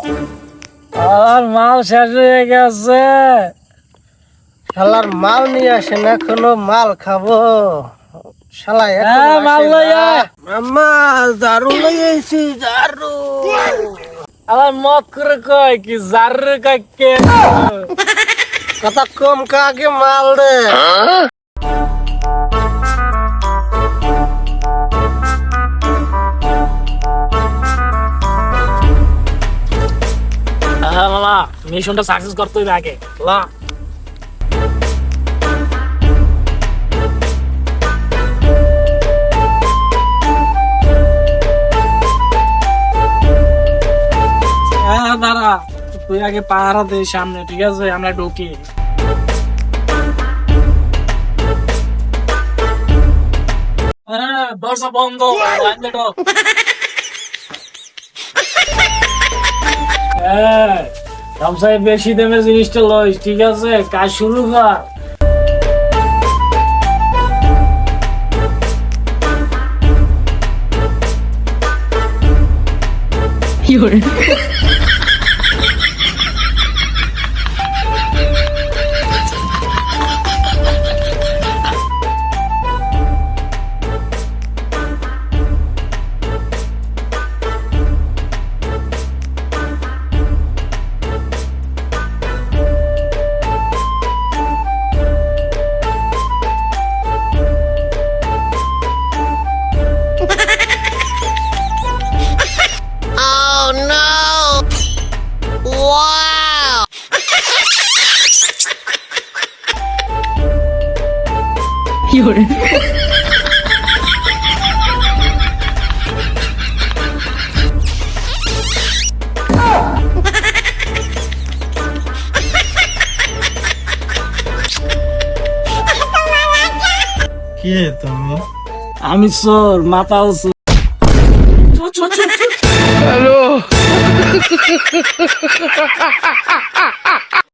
আর মাল শেষ হয়ে গেছে। শালার মাল নিয়ে আসে না, এখনো মাল খাবো। শালা মাল লইয়া মাম্মা দারু লই আইছি, দারু। আবার মত করে কয় কি জাররে কাকে কথা কম কাকে মাল দে। মামা মিশনটা সাকসেস করতে হবে আগে। লা দাঁড়া, তুই আগে পাহারা দে সামনে, ঠিক আছে? আমরা ঢুকি। দরজা বন্ধ, সবসাই বেশি দামের জিনিসটা লইস, ঠিক আছে? কাজ শুরু কর। Oh no! Wow! কে তুমি? আমি চোর, মাথাও চোর। হ্যালো।